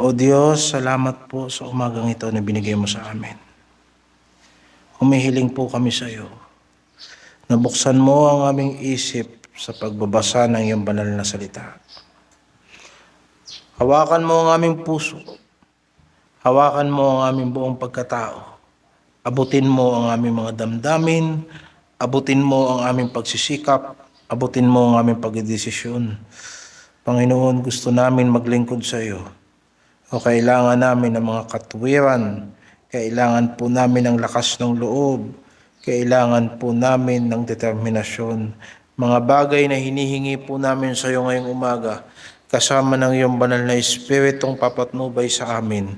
O Diyos, salamat po sa umagang ito na binigay mo sa amin. Humihiling po kami sa iyo. Nabuksan mo ang aming isip sa pagbabasa ng iyong banal na salita. Hawakan mo ang aming puso. Hawakan mo ang aming buong pagkatao. Abutin mo ang aming mga damdamin. Abutin mo ang aming pagsisikap. Abutin mo ang aming pagdedesisyon. Panginoon, gusto namin maglingkod sa iyo. O kailangan namin ng mga katuwiran, kailangan po namin ng lakas ng loob, kailangan po namin ng determinasyon. Mga bagay na hinihingi po namin sa iyo ngayong umaga, kasama ng iyong banal na Espiritong papatnubay sa amin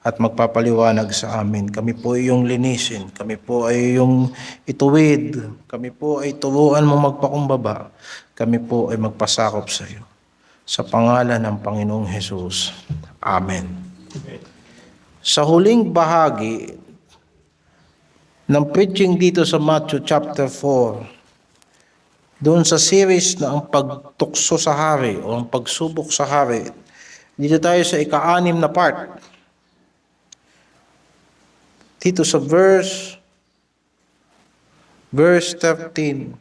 at magpapaliwanag sa amin. Kami po ay iyong linisin, kami po ay iyong ituwid, kami po ay turuan mo magpakumbaba, kami po ay magpasakop sa iyo. Sa pangalan ng Panginoong Hesus. Amen. Sa huling bahagi ng preaching dito sa Matthew chapter 4, doon sa series na ang pagtukso sa hari o ang pagsubok sa hari, dito tayo sa ika-6 na part. Dito sa verse 13.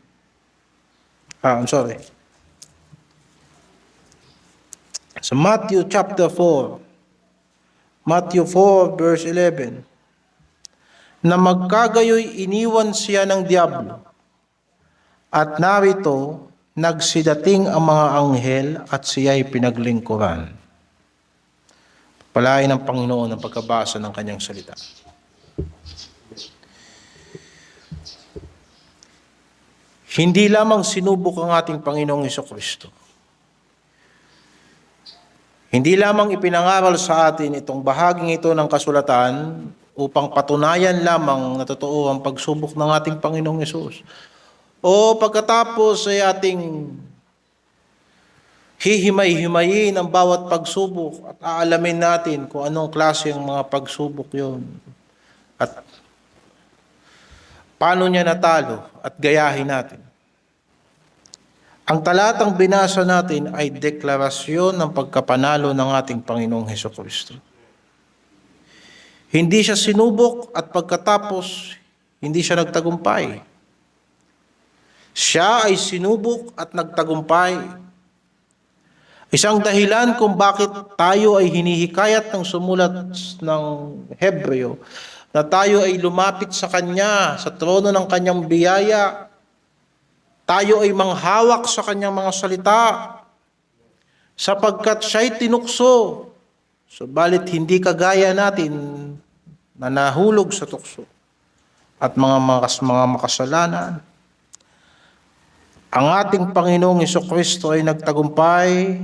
Sa Matthew chapter 4, Matthew 4 verse 11, na magkagayoy iniwan siya ng diablo, at narito nagsidating ang mga anghel at siya'y pinaglingkuran. Palain ng Panginoon ang pagkabasa ng kanyang salita. Hindi lamang sinubok ang ating Panginoong Hesukristo. Hindi lamang ipinangaral sa atin itong bahaging ito ng kasulatan upang patunayan lamang na totoo ang pagsubok ng ating Panginoong Hesus. O pagkatapos ay ating hihimay-himayin ang bawat pagsubok at aalamin natin kung anong klase ang mga pagsubok yon at paano niya natalo at gayahin natin. Ang talatang binasa natin ay deklarasyon ng pagkapanalo ng ating Panginoong Hesukristo. Hindi siya sinubok at pagkatapos hindi siya nagtagumpay. Siya ay sinubok at nagtagumpay. Isang dahilan kung bakit tayo ay hinihikayat ng sumulat ng Hebreo na tayo ay lumapit sa Kanya, sa trono ng Kanyang biyaya. Tayo ay manghawak sa kanyang mga salita sapagkat siya'y tinukso, subalit hindi kagaya natin na nahulog sa tukso at mga makasalanan. Ang ating Panginoong Hesukristo ay nagtagumpay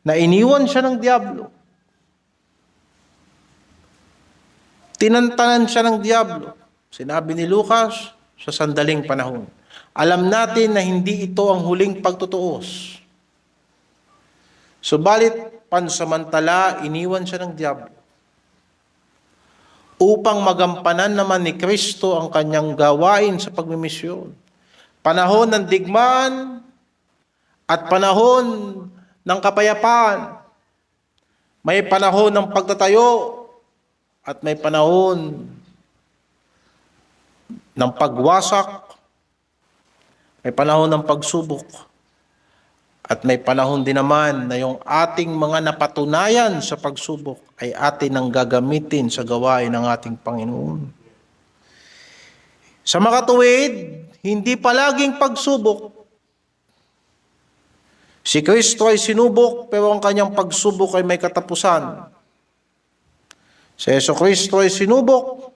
na iniwan siya ng diablo. Tinantanan siya ng diablo. Sinabi ni Lucas, sa sandaling panahon. Alam natin na hindi ito ang huling pagtutuos. Subalit, pansamantala, iniwan siya ng diablo. Upang magampanan naman ni Kristo ang kanyang gawain sa pagmimisyon. Panahon ng digmaan at panahon ng kapayapaan. May panahon ng pagtatayo at may panahon ng pagwasak. May panahon ng pagsubok at may panahon din naman na yung ating mga napatunayan sa pagsubok ay atin ang gagamitin sa gawain ng ating Panginoon. Sa makatuwid, hindi palaging pagsubok. Si Kristo ay sinubok pero ang kanyang pagsubok ay may katapusan. Si Hesukristo ay sinubok,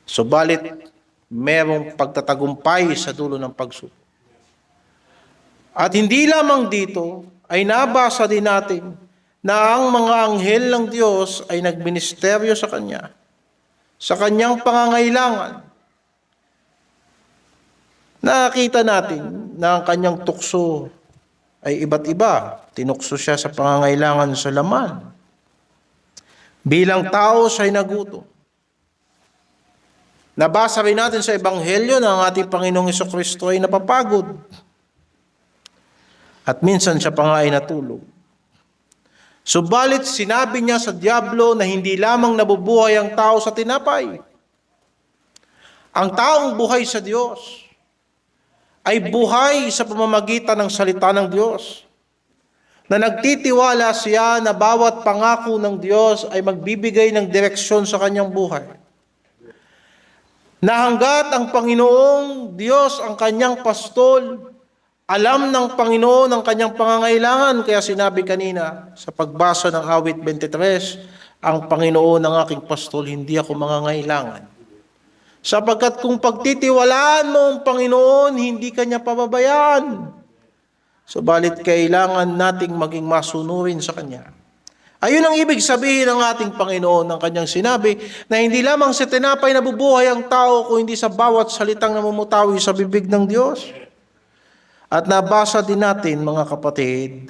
subalit merong pagtatagumpay sa dulo ng pagsubok. At hindi lamang dito, ay nabasa din natin na ang mga anghel ng Diyos ay nagministeryo sa Kanya, sa Kanyang pangangailangan. Nakita natin na ang Kanyang tukso ay iba't iba. Tinukso siya sa pangangailangan sa laman. Bilang tao siya'y nagutom. Nabasa rin natin sa Ebanghelyo na ang ating Panginoong Hesukristo ay napapagod. At minsan siya pa nga ay natulog. Subalit sinabi niya sa Diablo na hindi lamang nabubuhay ang tao sa tinapay. Ang taong buhay sa Diyos ay buhay sa pamamagitan ng salita ng Diyos, na nagtitiwala siya na bawat pangako ng Diyos ay magbibigay ng direksyon sa kanyang buhay. Na hanggat ang Panginoong Diyos ang kanyang pastol, alam ng Panginoon ang kanyang pangangailangan, kaya sinabi kanina sa pagbasa ng awit 23, ang Panginoon ang aking pastol, hindi ako mangangailangan. Sapagkat kung pagtitiwalaan mo ang Panginoon, hindi kanya pababayaan. Subalit kailangan nating maging masunurin sa Kanya. Ayun ang ibig sabihin ng ating Panginoon ng Kanyang sinabi na hindi lamang sa tinapay nabubuhay ang tao kung hindi sa bawat salitang namumutawi sa bibig ng Diyos. At nabasa din natin, mga kapatid,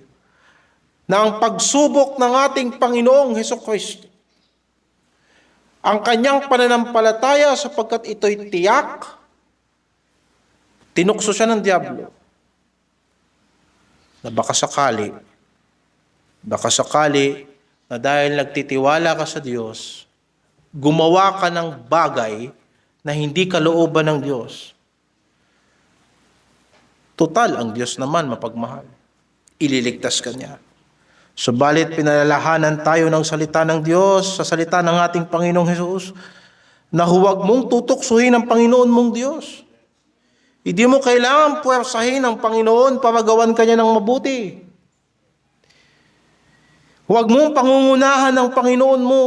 na ang pagsubok ng ating Panginoong Hesukristo, ang Kanyang pananampalataya sapagkat ito'y tiyak, tinukso siya ng Diablo. Na baka sakali na dahil nagtitiwala ka sa Diyos, gumawa ka ng bagay na hindi kalooban ng Diyos. Total, ang Diyos naman mapagmahal. Ililigtas ka niya. Subalit pinalalahanan tayo ng salita ng Diyos, sa salita ng ating Panginoong Hesus, na huwag mong tutuksuhin ang Panginoon mong Diyos. Hindi mo kailangan puwersahin ang Panginoon para gawan ka niya ng mabuti. Huwag mong pangungunahan ang Panginoon mo.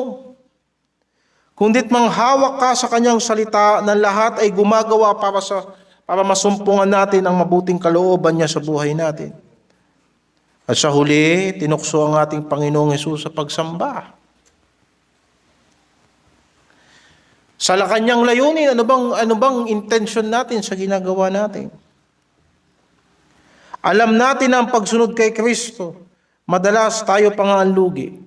Kundit manghawak ka sa kanyang salita na lahat ay gumagawa para masumpungan natin ang mabuting kalooban niya sa buhay natin. At sa huli, tinukso ang ating Panginoong Hesus sa pagsamba. Sa kanyang layunin, ano bang intention natin sa ginagawa natin? Alam natin na ang pagsunod kay Kristo, madalas tayo pangaanlugi.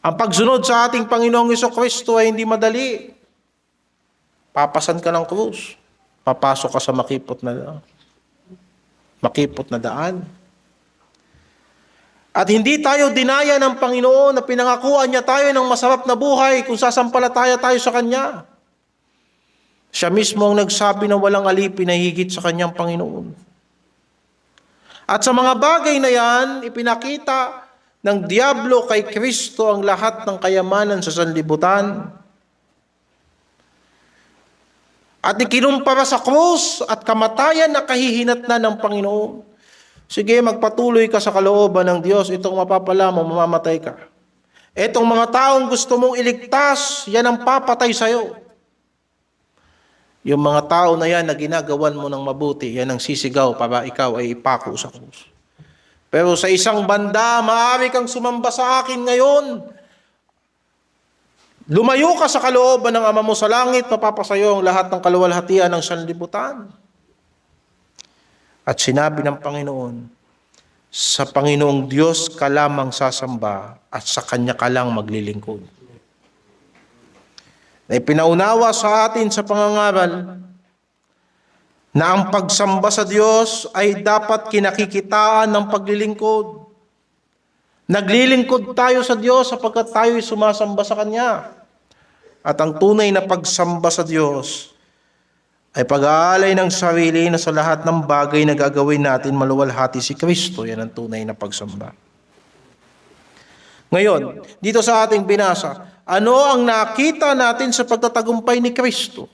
Ang pagsunod sa ating Panginoong Hesukristo ay hindi madali. Papasan ka ng krus, papasok ka sa makipot na daan. At hindi tayo dinaya ng Panginoon na pinangakuan niya tayo ng masarap na buhay kung sasampalataya tayo sa Kanya. Siya mismo ang nagsabi na walang alipin na higit sa Kanyang Panginoon. At sa mga bagay na yan, ipinakita ng Diablo kay Kristo ang lahat ng kayamanan sa sanlibutan. At ikinumpara sa krus at kamatayan na kahihinatnan ng Panginoon. Sige, magpatuloy ka sa kalooban ng Diyos. Itong mapapala mo, mamamatay ka. Itong mga taong gusto mong iligtas, yan ang papatay sa'yo. Yung mga tao na yan na ginagawan mo ng mabuti, yan ang sisigaw para ikaw ay ipako sa krus. Pero sa isang banda, maaari kang sumamba sa akin ngayon. Lumayo ka sa kalooban ng Ama mo sa langit, mapapasayo ang lahat ng kaluwalhatian ng sanlibutan. At sinabi ng Panginoon, sa Panginoong Diyos ka lamang sasamba at sa Kanya ka lang maglilingkod. Na ipinaunawa sa atin sa pangangaral na ang pagsamba sa Diyos ay dapat kinakikitaan ng paglilingkod. Naglilingkod tayo sa Diyos sapagkat tayo ay sumasamba sa Kanya. At ang tunay na pagsamba sa Diyos ay pag-aalay ng sarili na sa lahat ng bagay na gagawin natin maluwalhati si Kristo. Yan ang tunay na pagsamba. Ngayon, dito sa ating binasa, ano ang nakita natin sa pagtatagumpay ni Kristo?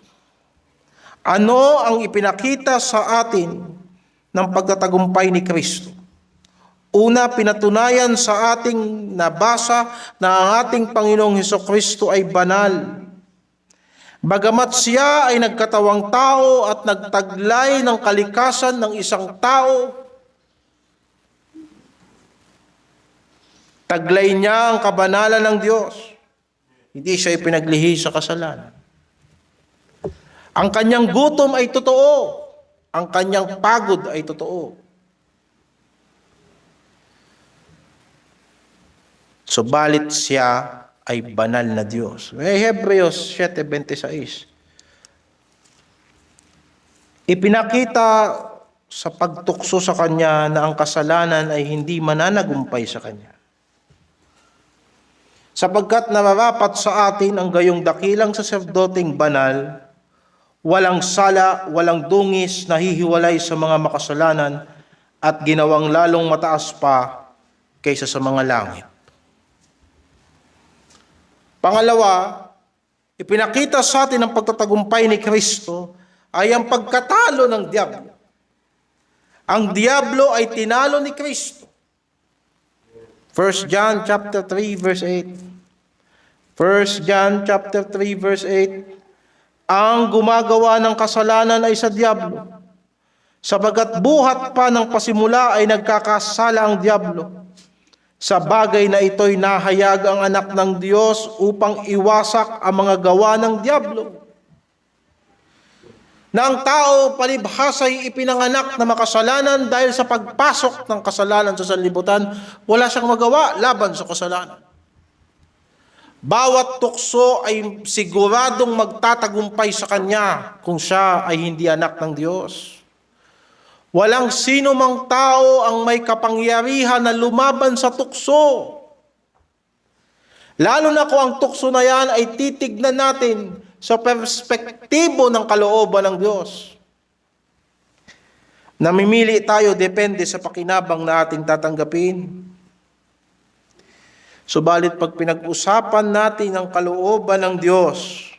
Ano ang ipinakita sa atin ng pagtatagumpay ni Kristo? Una, pinatunayan sa ating nabasa na ang ating Panginoong Hesukristo ay banal. Bagamat siya ay nagkatawang tao at nagtaglay ng kalikasan ng isang tao, taglay niya ang kabanalan ng Diyos. Hindi siya ipinaglihi sa kasalanan. Ang kanyang gutom ay totoo. Ang kanyang pagod ay totoo. Subalit siya ay banal na Diyos. Hebreos 7:26. Ipinakita sa pagtukso sa kanya na ang kasalanan ay hindi mananagumpay sa kanya. Sapagkat nararapat sa atin ang gayong dakilang saserdoteng banal, walang sala, walang dungis, nahihiwalay sa mga makasalanan at ginawang lalong mataas pa kaysa sa mga langit. Pangalawa, ipinakita sa atin ang pagtatagumpay ni Kristo ay ang pagkatalo ng diablo. Ang diablo ay tinalo ni Kristo. 1 John chapter 3 verse 8. 1 John chapter 3 verse 8. Ang gumagawa ng kasalanan ay sa diablo. Sabagat buhat pa ng pasimula ay nagkakasala ang diablo. Sa bagay na ito'y nahayag ang anak ng Diyos upang iwasak ang mga gawa ng diablo. Na ang tao palibhasa'y ipinanganak na makasalanan dahil sa pagpasok ng kasalanan sa sanlibutan, wala siyang magawa laban sa kasalanan. Bawat tukso ay siguradong magtatagumpay sa kanya kung siya ay hindi anak ng Diyos. Walang sino mang tao ang may kapangyarihan na lumaban sa tukso. Lalo na kung ang tukso na yan ay titignan natin sa perspektibo ng kalooban ng Diyos. Namimili tayo depende sa pakinabang na ating tatanggapin. Subalit pag pinag-usapan natin ang kalooban ng Diyos,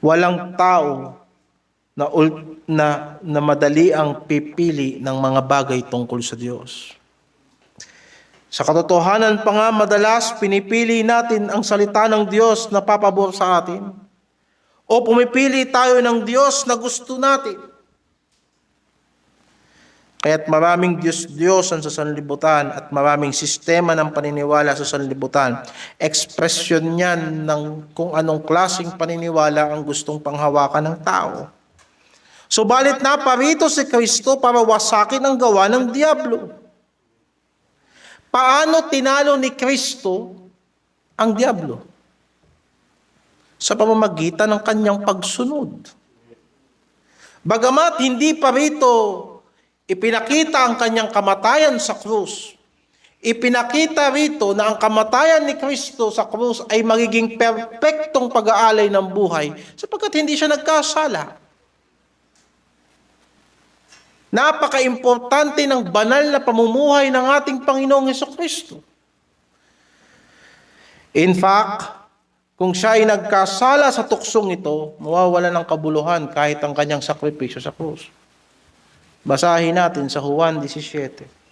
walang tao na madali ang pipili ng mga bagay tungkol sa Diyos. Sa katotohanan pa nga, madalas pinipili natin ang salita ng Diyos na papabor sa atin. O pumipili tayo ng Diyos na gusto natin. Kaya't maraming Diyos-Diyosan sa sanlibutan at maraming sistema ng paniniwala sa sanlibutan. Ekspresyon niyan ng kung anong klaseng paniniwala ang gustong panghawakan ng tao. Subalit naparito si Kristo para wasakin ang gawa ng diablo. Paano tinalo ni Kristo ang diablo? Sa pamamagitan ng kanyang pagsunod. Bagamat hindi pa rito ipinakita ang kanyang kamatayan sa krus, ipinakita rito na ang kamatayan ni Kristo sa krus ay magiging perpektong pag-aalay ng buhay sapagkat hindi siya nagkasala. Napaka-importante ng banal na pamumuhay ng ating Panginoong Hesukristo. In fact, kung siya ay nagkasala sa tuksong ito, mawawala ng kabuluhan kahit ang kanyang sakripisyo sa krus. Basahin natin sa Juan 17.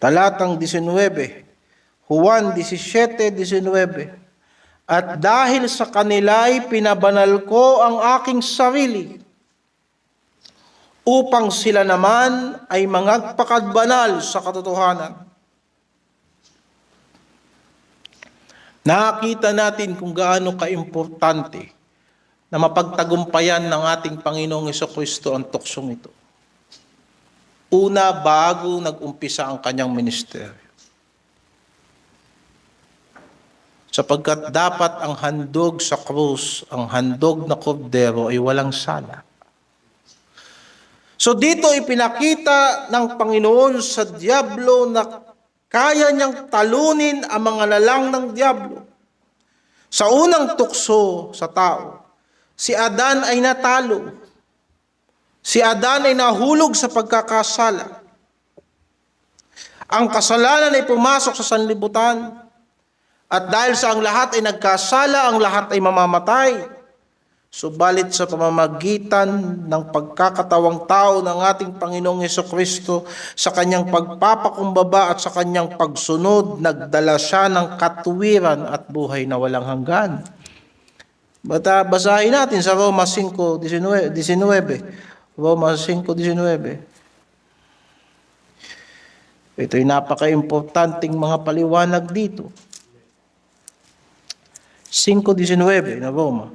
Talatang 19, Juan 17:19. At dahil sa kanila'y pinabanal ko ang aking sarili, upang sila naman ay mangagpakadbanal sa katotohanan. Nakita natin kung gaano kaimportante na mapagtagumpayan ng ating Panginoong Hesukristo ang tuksong ito. Una, bago nag-umpisa ang kanyang ministeryo. Sapagkat dapat ang handog sa krus, ang handog na kordero ay walang sala. So dito ipinakita ng Panginoon sa diablo na kaya niyang talunin ang mga lalang ng diablo. Sa unang tukso sa tao, si Adan ay natalo. Si Adan ay nahulog sa pagkakasala. Ang kasalanan ay pumasok sa sanlibutan. At dahil sa ang lahat ay nagkasala, ang lahat ay mamamatay. Subalit sa pamamagitan ng pagkakatawang tao ng ating Panginoong Hesukristo, sa kanyang pagpapakumbaba at sa kanyang pagsunod, nagdala siya ng katuwiran at buhay na walang hanggan. Basahin natin sa Roma 5:19. Roma 5:19. Ito'y napaka-importanting mga paliwanag dito. 5:19 na Roma.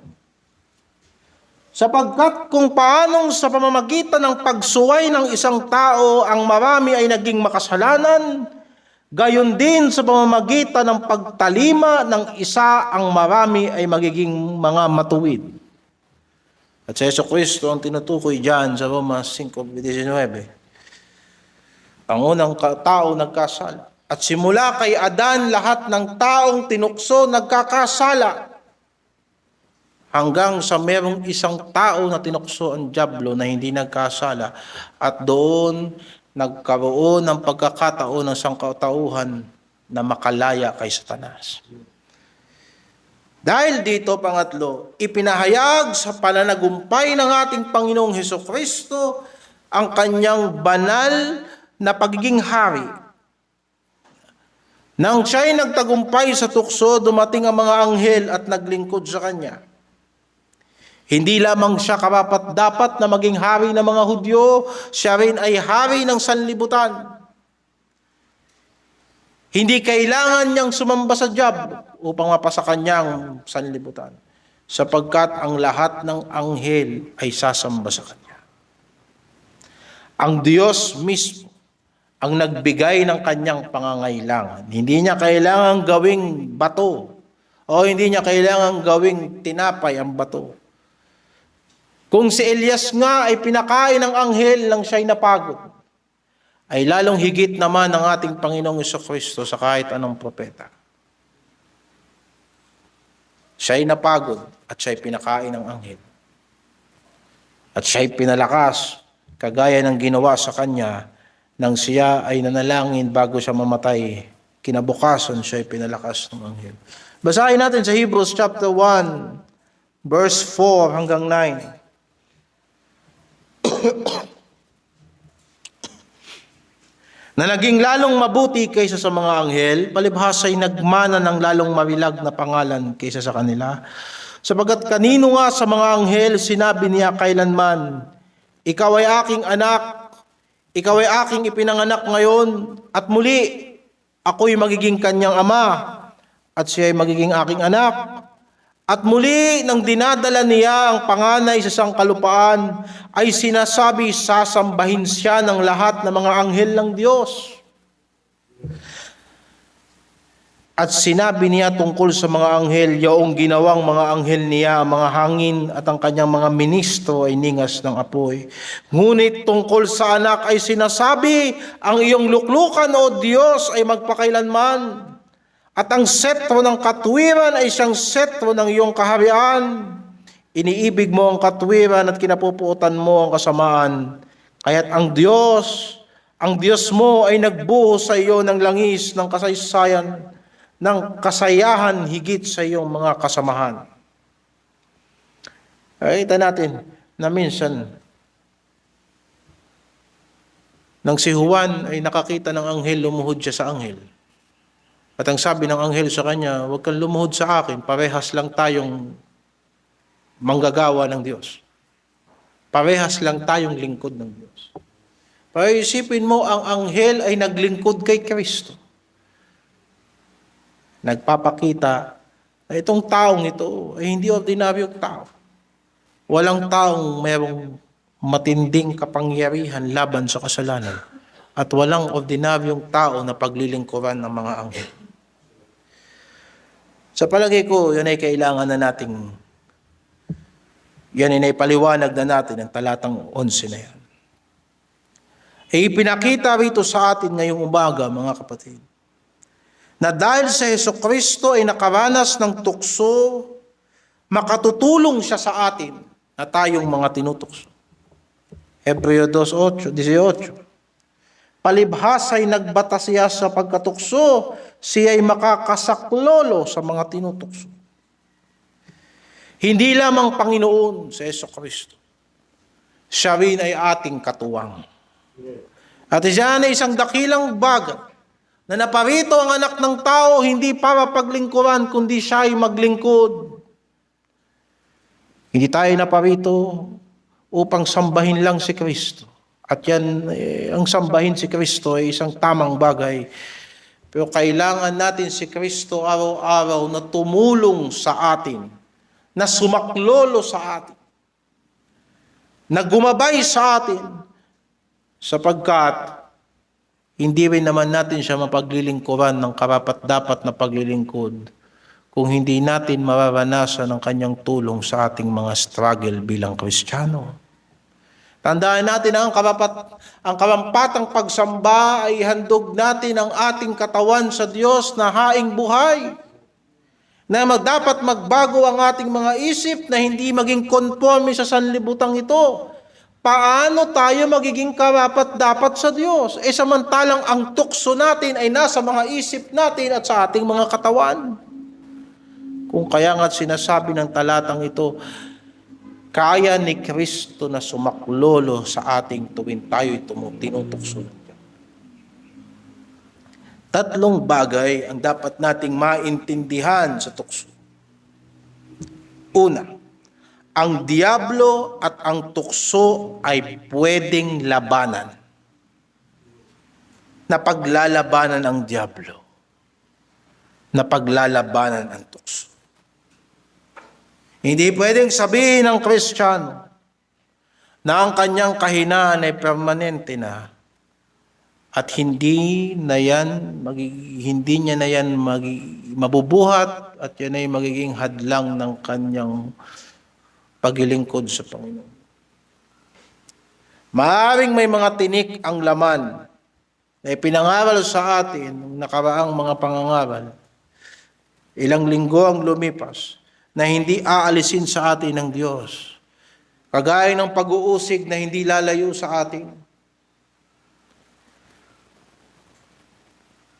Sapagkat kung paanong sa pamamagitan ng pagsuway ng isang tao ang marami ay naging makasalanan, gayon din sa pamamagitan ng pagtalima ng isa ang marami ay magiging mga matuwid. At sa Jesucristo ang tinutukoy dyan sa Roma 5:19. Ang unang tao nagkasala. At simula kay Adan, lahat ng taong tinukso nagkakasala. Hanggang sa merong isang tao na tinukso ang dyablo na hindi nagkasala. At doon nagkaroon ng pagkakataon ng sangkatauhan na makalaya kay Satanas. Dahil dito, pangatlo, ipinahayag sa pananagumpay ng ating Panginoong Hesukristo ang kanyang banal na pagiging hari. Nang siya'y nagtagumpay sa tukso, dumating ang mga anghel at naglingkod sa kanya. Hindi lamang siya karapat-dapat na maging hari ng mga Hudyo, siya rin ay hari ng sanlibutan. Hindi kailangan niyang sumamba sa dyablo upang mapasa kanyang sanlibutan, sapagkat ang lahat ng anghel ay sasamba sa kanya. Ang Diyos mismo ang nagbigay ng kanyang pangangailangan. Hindi niya kailangan gawing bato o hindi niya kailangan gawing tinapay ang bato. Kung si Elias nga ay pinakain ng anghel nang siya'y napagod, ay lalong higit naman ang ating Panginoong Jesucristo sa kahit anong propeta. Siya'y napagod at siya'y pinakain ng anghel. At siya'y pinalakas, kagaya ng ginawa sa kanya, nang siya ay nanalangin bago siya mamatay. Kinabukasan siya'y pinalakas ng anghel. Basahin natin sa Hebrews chapter 1, verse 4 hanggang 9. Na naging lalong mabuti kaysa sa mga anghel, palibhasa'y nagmana ng lalong mabilag na pangalan kaysa sa kanila. Sapagat kanino nga sa mga anghel sinabi niya kailanman, ikaw ay aking anak, ikaw ay aking ipinanganak ngayon, at muli ako'y magiging kanyang ama, at siya ay magiging aking anak. At muli nang dinadala niya ang panganay sa sangkalupaan, ay sinasabi sasambahin siya ng lahat ng mga anghel ng Diyos. At sinabi niya tungkol sa mga anghel, yaong ginawang mga anghel niya, ang mga hangin at ang kanyang mga ministro ay ningas ng apoy. Ngunit tungkol sa anak ay sinasabi, ang iyong luklukan o Diyos ay magpakailanman. At ang setro ng katwiran ay siyang setro ng iyong kaharian. Iniibig mo ang katwiran at kinapupuotan mo ang kasamaan. Kaya't ang Diyos mo ay nagbuhos sa iyo ng langis ng kasaysayan, ng kasayahan higit sa iyong mga kasamahan. Kita natin na minsan, nang si Juan ay nakakita ng anghel, lumuhod siya sa anghel. At ang sabi ng anghel sa kanya, huwag kang lumuhod sa akin, parehas lang tayong manggagawa ng Diyos. Parehas lang tayong lingkod ng Diyos. Pero isipin mo, ang anghel ay naglingkod kay Kristo. Nagpapakita na itong taong ito ay hindi ordinaryong tao. Walang taong mayroong matinding kapangyarihan laban sa kasalanan. At walang ordinaryong tao na paglilingkuran ng mga anghel. Sa palagay ko, yun ay kailangan na nating, yan ay paliwanag na natin ang talatang 11 na yan. Ipinakita rito sa atin ngayong umaga, mga kapatid, na dahil sa Jesucristo ay nakaranas ng tukso, makatutulong siya sa atin na tayong mga tinutukso. Hebreo 2:18. Palibhasa'y nagbata siya sa pagkatukso, siya'y makakasaklolo sa mga tinutukso. Hindi lamang Panginoon sa Jesucristo, siya rin ay ating katuwang. At iyan ay isang dakilang bagay na naparito ang anak ng tao hindi para paglingkuran, kundi siya ay maglingkod. Hindi tayo naparito upang sambahin lang si Kristo. At yan, ang sambahin si Kristo ay isang tamang bagay. Pero kailangan natin si Kristo araw-araw na tumulong sa atin, na sumaklolo sa atin. na gumabay sa atin sapagkat hindi rin naman natin siya mapaglilingkuran ng karapat-dapat na paglilingkod kung hindi natin mararanasan ang kanyang tulong sa ating mga struggle bilang Kristiyano. Tandaan natin ang karampatang pagsamba ay handog natin ang ating katawan sa Diyos na haing buhay, na dapat magbago ang ating mga isip na hindi maging konforme sa sanlibutang ito. Paano tayo magiging karapat-dapat sa Diyos? Samantalang ang tukso natin ay nasa mga isip natin at sa ating mga katawan. Kung kaya nga sinasabi ng talatang ito, kaya ni Kristo na sumaklolo sa ating tuwing tayo'y tinutukso ng Diyos. Tatlong bagay ang dapat nating maintindihan sa tukso. Una, ang diablo at ang tukso ay pwedeng labanan. Napaglalabanan ang diablo. Napaglalabanan ang tukso. Hindi pwedeng sabihin ng Kristiyano na ang kanyang kahinaan ay permanente na at hindi niya na yan mabubuhat at yan ay magiging hadlang ng kanyang paglilingkod sa Panginoon. Maaring may mga tinik ang laman na ipinangaral sa atin ng nakaraang mga pangangaral. Ilang linggo ang lumipas na hindi aalisin sa atin ng Diyos. Kagaya ng pag-uusig na hindi lalayo sa atin.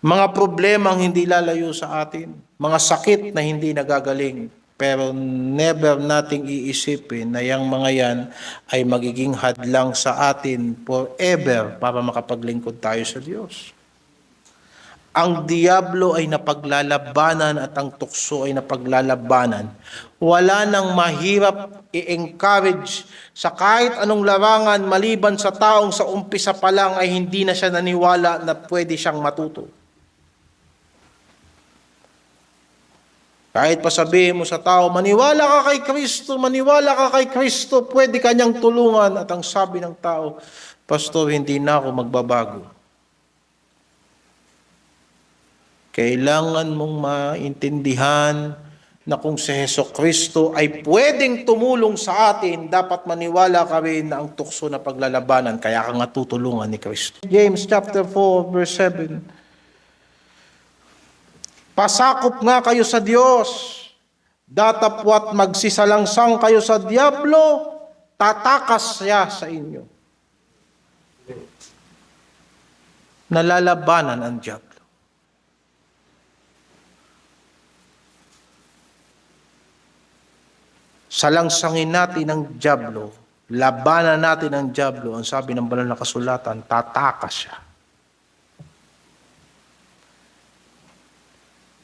Mga problemang hindi lalayo sa atin. Mga sakit na hindi nagagaling. Pero never nating iisipin na yung mga yan ay magiging hadlang sa atin forever para makapaglingkod tayo sa Diyos. Ang diablo ay napaglalabanan at ang tukso ay napaglalabanan. Wala nang mahirap i-encourage sa kahit anong larangan maliban sa taong sa umpisa pa lang ay hindi na siya naniwala na pwede siyang matuto. Kahit pa sabihin mo sa tao, maniwala ka kay Kristo, pwede kanyang tulungan. At ang sabi ng tao, Pastor, hindi na ako magbabago. Kailangan mong maintindihan na kung si Jesucristo ay pwedeng tumulong sa atin, dapat maniwala ka rin na ang tukso na paglalabanan, kaya ka nga tutulungan ni Kristo. James chapter 4 verse 7. Pasakop nga kayo sa Diyos, datapwat magsisalangsang kayo sa diablo, tatakas siya sa inyo. Nalalabanan ang diablo. Salangsangin natin ang diablo, labanan natin ang diablo, ang sabi ng banal na kasulatan, tatakas siya.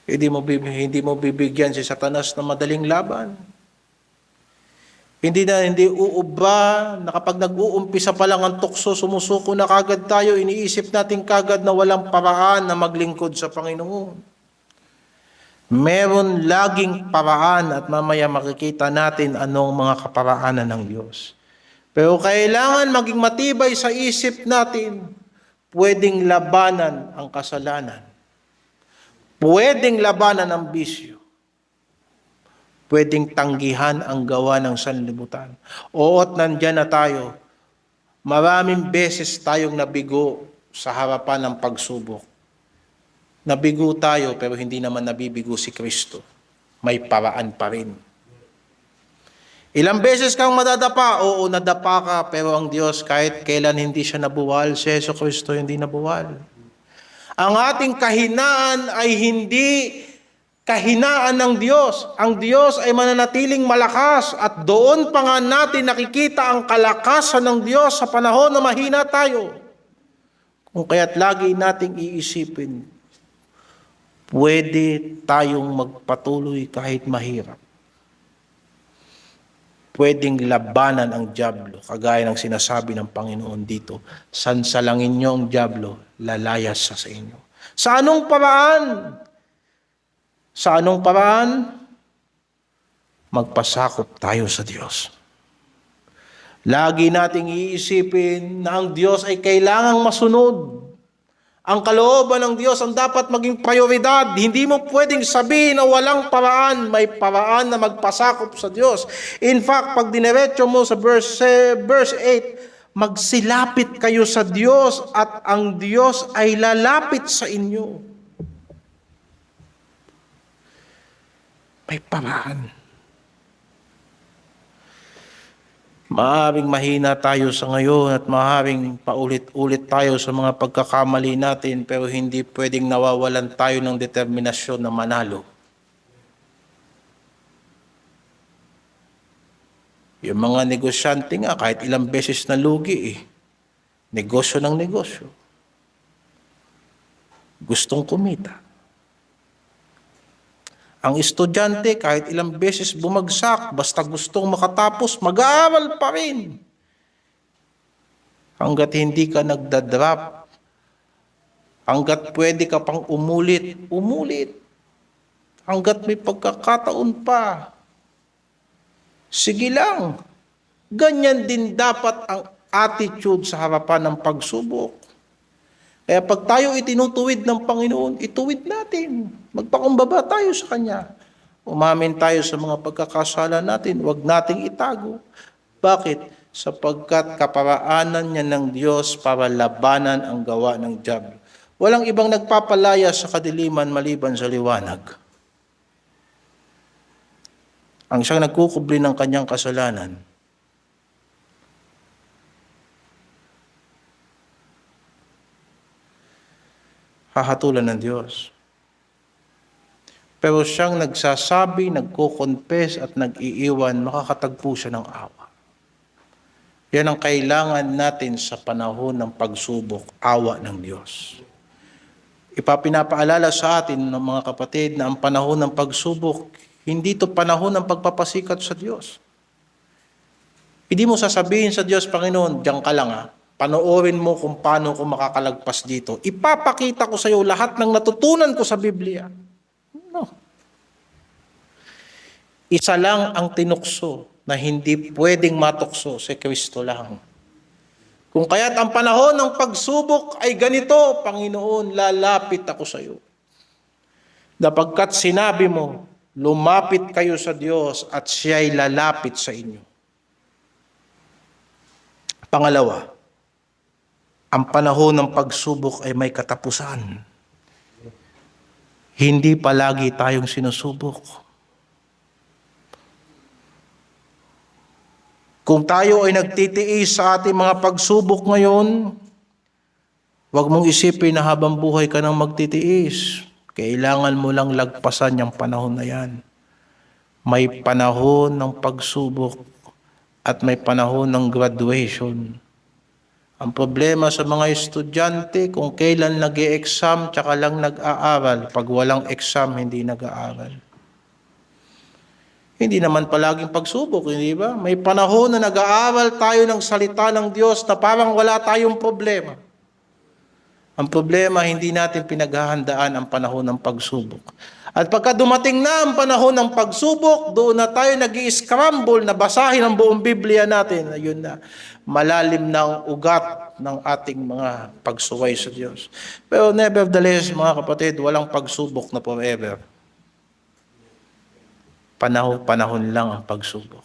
Hindi mo bibigyan si Satanas ng madaling laban. Hindi uubra na kapag nag-uumpisa pa lang ang tukso, sumusuko na kagad tayo, iniisip natin kagad na walang paraan na maglingkod sa Panginoon. Meron laging paraan at mamaya makikita natin anong mga kaparaanan ng Diyos. Pero kailangan maging matibay sa isip natin, pwedeng labanan ang kasalanan. Pwedeng labanan ang bisyo. Pwedeng tanggihan ang gawa ng sanlibutan. Oot nandyan na tayo. Maraming beses tayong nabigo sa harapan ng pagsubok. Nabigo tayo pero hindi naman nabibigo si Kristo. May paraan pa rin. Ilang beses kang madadapa? Oo, nadapa ka, pero ang Diyos kahit kailan hindi siya nabuwal, si Jesucristo hindi nabuwal. Ang ating kahinaan ay hindi kahinaan ng Diyos. Ang Diyos ay mananatiling malakas at doon pa nga natin nakikita ang kalakasan ng Diyos sa panahon na mahina tayo. Kung kaya't lagi nating iisipin, pwede tayong magpatuloy kahit mahirap. Pwedeng labanan ang diablo, kagaya ng sinasabi ng Panginoon dito, sansalangin niyo ang diablo, lalayas sa inyo. Sa anong paraan? Sa anong paraan? Magpasakop tayo sa Diyos. Lagi nating iisipin na ang Diyos ay kailangang masunod. Ang kalooban ng Diyos ang dapat maging prioridad. Hindi mo pwedeng sabihin na walang paraan. May paraan na magpasakop sa Diyos. In fact, pag dinerecho mo sa verse 8, magsilapit kayo sa Diyos at ang Diyos ay lalapit sa inyo. May paraan. Maaaring mahina tayo sa ngayon at maaaring paulit-ulit tayo sa mga pagkakamali natin, pero hindi pwedeng nawawalan tayo ng determinasyon na manalo. Yung mga negosyante nga, kahit ilang beses na lugi negosyo ng negosyo. Gustong kumita. Ang estudyante, kahit ilang beses bumagsak, basta gustong makatapos, mag-aaral pa rin. Hanggat hindi ka nagdadrop, hanggat pwede ka pang umulit. Hanggat may pagkakataon pa. Sige lang. Ganyan din dapat ang attitude sa harapan ng pagsubok. Kaya pag tayo itinutuwid ng Panginoon, ituwid natin. Magpakumbaba tayo sa Kanya. Umamin tayo sa mga pagkakasala natin, huwag nating itago. Bakit? Sapagkat kaparaanan niya ng Diyos para labanan ang gawa ng diablo. Walang ibang nagpapalaya sa kadiliman maliban sa liwanag. Ang siyang nagkukubli ng kanyang kasalanan, hahatulan ng Diyos. Pero siyang nagsasabi, nagko-confess at nag-iiwan, makakatagpo siya ng awa. Yan ang kailangan natin sa panahon ng pagsubok, awa ng Diyos. Ipapinapaalala sa atin ng mga kapatid na ang panahon ng pagsubok, hindi ito panahon ng pagpapasikat sa Diyos. Hindi mo sasabihin sa Diyos, Panginoon, diyan ka lang panoorin mo kung paano ko makakalagpas dito. Ipapakita ko sa iyo lahat ng natutunan ko sa Biblia. No. Isa lang ang tinukso na hindi pwedeng matukso, si Kristo lang. Kung kaya't ang panahon ng pagsubok ay ganito, Panginoon, lalapit ako sa iyo. Dapagkat sinabi mo, lumapit kayo sa Diyos at siya'y lalapit sa inyo. Pangalawa, ang panahon ng pagsubok ay may katapusan. Hindi palagi tayong sinusubok. Kung tayo ay nagtitiis sa ating mga pagsubok ngayon, huwag mong isipin na habang buhay ka nang magtitiis. Kailangan mo lang lagpasan yung panahon na yan. May panahon ng pagsubok at may panahon ng graduation. Ang problema sa mga estudyante, kung kailan nag-e-exam, tsaka lang nag-aaral. Pag walang exam, hindi nag-aaral. Hindi naman palaging pagsubok, hindi ba? May panahon na nag-aaral tayo ng salita ng Diyos na parang wala tayong problema. Ang problema, hindi natin pinaghahandaan ang panahon ng pagsubok. At pagka dumating na ang panahon ng pagsubok, doon na tayo nag-i-scramble na basahin ang buong Biblia natin. Ayun na, malalim na ang ugat ng ating mga pagsuway sa Diyos. Pero nevertheless, mga kapatid, walang pagsubok na forever. Panahon lang ang pagsubok.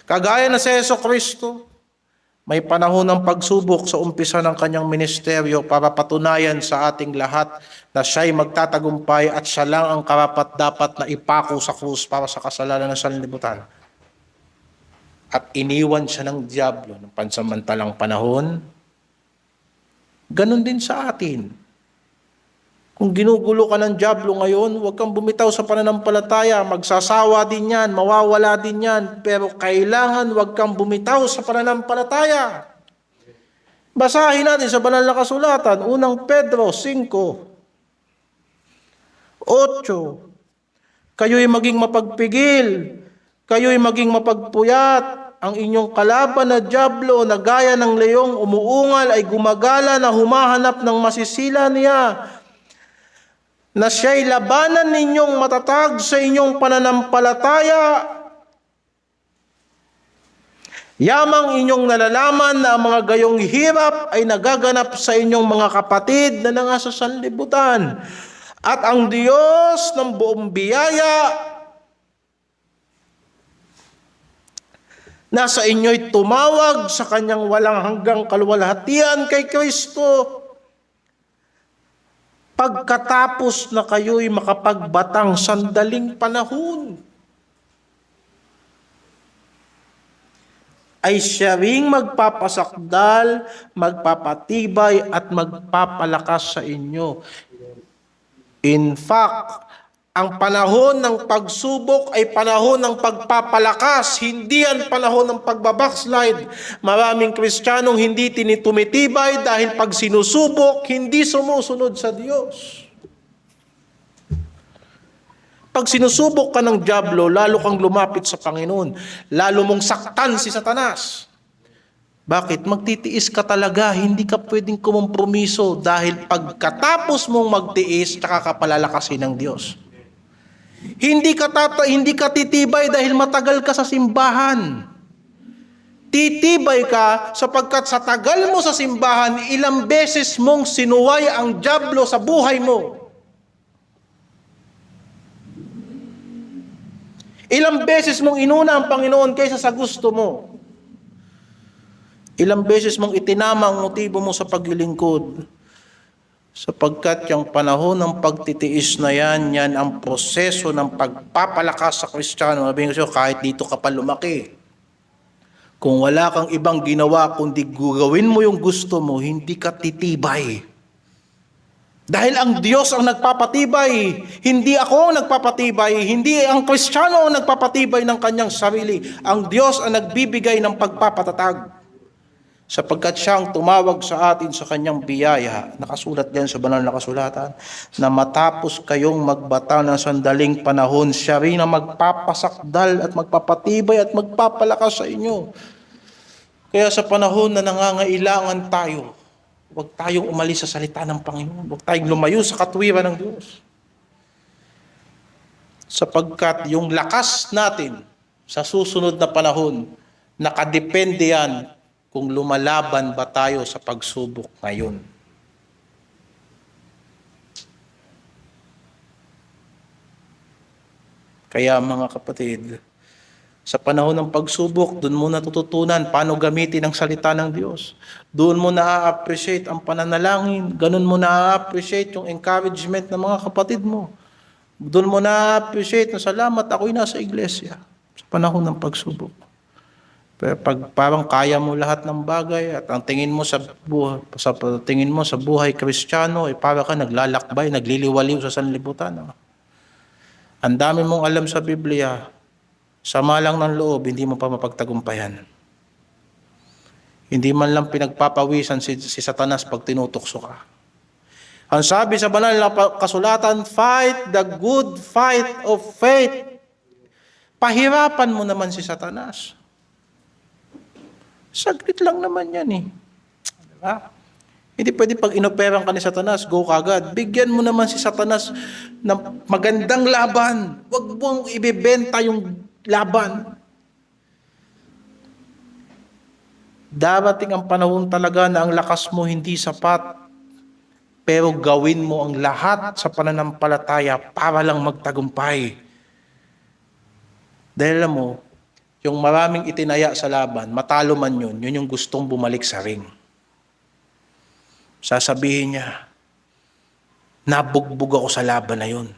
Kagaya na si Jesucristo, may panahon ng pagsubok sa umpisa ng kanyang ministeryo para patunayan sa ating lahat na siya'y magtatagumpay at siya lang ang karapat-dapat na ipako sa krus para sa kasalanan ng sanlibutan. At iniwan siya ng diablo ng pansamantalang panahon. Ganon din sa atin. Kung ginugulo ka ng diablo ngayon, huwag kang bumitaw sa pananampalataya. Magsasawa din yan, mawawala din yan. Pero kailangan huwag kang bumitaw sa pananampalataya. Basahin natin sa banal na kasulatan, unang Pedro 5:8. Kayo'y maging mapagpigil, kayo'y maging mapagpuyat. Ang inyong kalaban na diablo na gaya ng leong umuungal ay gumagala na humahanap ng masisila niya, na siya'y labanan ninyong matatag sa inyong pananampalataya. Yamang inyong nalalaman na ang mga gayong hirap ay nagaganap sa inyong mga kapatid na nasa sanlibutan. At ang Diyos ng buong biyaya nasa inyo'y tumawag sa kanyang walang hanggang kaluwalhatian kay Kristo. Pagkatapos na kayo'y makapagbatang sandaling panahon, ay siya ring magpapasakdal, magpapatibay at magpapalakas sa inyo. In fact, ang panahon ng pagsubok ay panahon ng pagpapalakas, hindi ang panahon ng pagbabackslide. Maraming Kristiyanong hindi tumitibay dahil pag sinusubok, hindi sumusunod sa Diyos. Pag sinusubok ka ng dyablo, lalo kang lumapit sa Panginoon. Lalo mong saktan si Satanas. Bakit? Magtitiis ka talaga. Hindi ka pwedeng kumompromiso dahil pagkatapos mong magtiis, tsaka ka palalakasin ng Diyos. Hindi ka titibay dahil matagal ka sa simbahan. Titibay ka sapagkat sa tagal mo sa simbahan, ilang beses mong sinuway ang dyablo sa buhay mo. Ilang beses mong inuna ang Panginoon kaysa sa gusto mo. Ilang beses mong itinama ang motibo mo sa paglilingkod. Sapagkat yung panahon ng pagtitiis na yan ang proseso ng pagpapalakas sa Kristiyano. Sabihin ko kahit dito ka pa lumaki. Kung wala kang ibang ginawa, kundi gawin mo yung gusto mo, hindi ka titibay. Dahil ang Diyos ang nagpapatibay, hindi ako ang nagpapatibay, hindi ang Kristiyano ang nagpapatibay ng kanyang sarili. Ang Diyos ang nagbibigay ng pagpapatatag. Sapagkat siya ang tumawag sa atin sa kanyang biyaya, nakasulat din sa banal na kasulatan, na matapos kayong magbata ng sandaling panahon, siya rin ang magpapasakdal at magpapatibay at magpapalakas sa inyo. Kaya sa panahon na nangangailangan tayo, huwag tayong umalis sa salita ng Panginoon. Huwag tayong lumayo sa katwiran ng Diyos. Sapagkat yung lakas natin sa susunod na panahon, nakadepende yan kung lumalaban ba tayo sa pagsubok ngayon. Kaya mga kapatid, sa panahon ng pagsubok, doon mo natututunan paano gamitin ang salita ng Diyos. Doon mo na-appreciate ang pananalangin. Ganun mo na-appreciate yung encouragement ng mga kapatid mo. Doon mo na-appreciate na salamat ako'y nasa iglesia sa panahon ng pagsubok. Pero pag parang kaya mo lahat ng bagay at ang tingin mo sa buhay Kristiyano ay para ka naglalakbay, nagliliwaliw sa sanlibutan. Ang dami mong alam sa Biblia, sama lang ng loob, hindi mo pa mapagtagumpayan. Hindi man lang pinagpapawisan si Satanas pag tinutokso ka. Ang sabi sa banal na kasulatan, fight the good fight of faith. Pahirapan mo naman si Satanas. Saglit lang naman yan eh. Diba? Hindi pwede pag inoperang ka ni Satanas, go kagad. Bigyan mo naman si Satanas ng magandang laban. Huwag mong ibebenta yung laban. Darating ang panahon talaga na ang lakas mo hindi sapat, pero gawin mo ang lahat sa pananampalataya para lang magtagumpay. Dahil alam mo, yung maraming itinaya sa laban, matalo man yun yung gustong bumalik sa ring. Sasabihin niya, nabugbog ako sa laban na yun.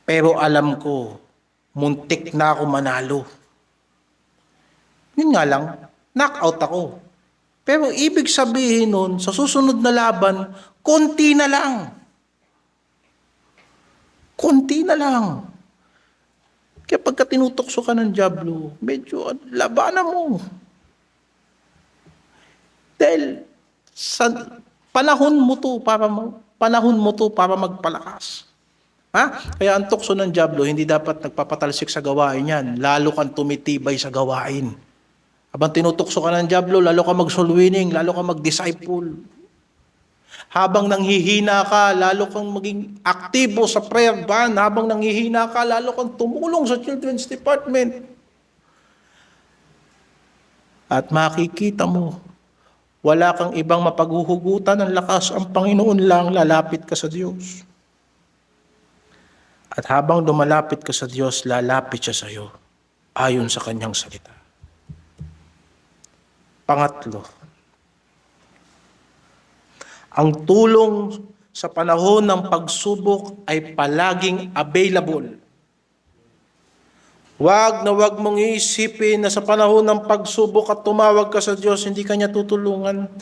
Pero alam ko, muntik na ako manalo. Yun nga lang, knockout ako. Pero ibig sabihin nun, sa susunod na laban, konti na lang. Konti na lang. Kaya pagka tinutokso ka ng dyablo, medyo labanan mo. Dahil sa panahon mo to para magpalakas. Kaya ang tukso ng dyablo, hindi dapat nagpapatalsik sa gawain yan. Lalo kang tumitibay sa gawain. Habang tinutukso ka ng dyablo, lalo ka mag-soul winning, lalo ka mag-disciple. Habang nanghihina ka, lalo kang maging aktibo sa prayer band. Habang nanghihina ka, lalo kang tumulong sa children's department. At makikita mo, wala kang ibang mapaghuhugutan ng lakas. Ang Panginoon lang, lalapit ka sa Diyos. At habang lumalapit ka sa Diyos, lalapit siya sa iyo ayon sa kanyang salita. Pangatlo, ang tulong sa panahon ng pagsubok ay palaging available. Wag na wag mong iisipin na sa panahon ng pagsubok at tumawag ka sa Diyos, hindi ka niya tutulungan.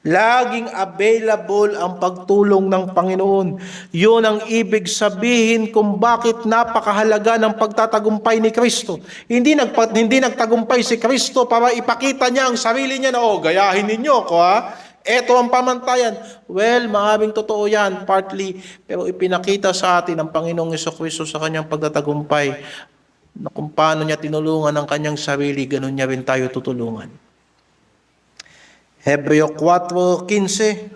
Laging available ang pagtulong ng Panginoon. Yun ang ibig sabihin kung bakit napakahalaga ng pagtatagumpay ni Kristo. Hindi nagtagumpay si Kristo para ipakita niya ang sarili niya na, gayahin ninyo ako Ito ang pamantayan. Well, maraming totoo yan, partly. Pero ipinakita sa atin ng Panginoong Jesucristo sa kanyang pagtatagumpay na kung paano niya tinulungan ang kanyang sarili, ganun niya rin tayo tutulungan. Hebreo 4:15,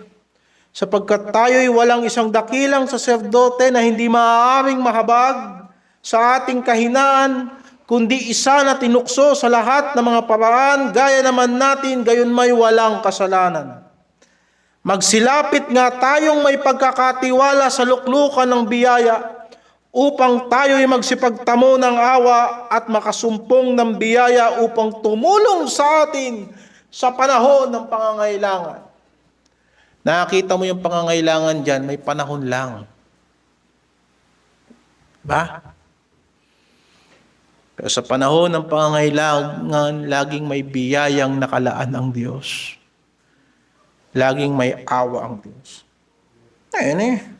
sapagkat tayo'y walang isang dakilang saserdote na hindi maaaring mahabag sa ating kahinaan, kundi isa na tinukso sa lahat ng mga paraan, gaya naman natin, gayon may walang kasalanan. Magsilapit nga tayong may pagkakatiwala sa luklukan ng biyaya, upang tayo'y magsipagtamo ng awa at makasumpong ng biyaya upang tumulong sa atin sa panahon ng pangangailangan. Nakita mo yung pangangailangan dyan, may panahon lang. Ba? Pero sa panahon ng pangangailangan, laging may biyayang nakalaan ang Diyos. Laging may awa ang Diyos. Ayun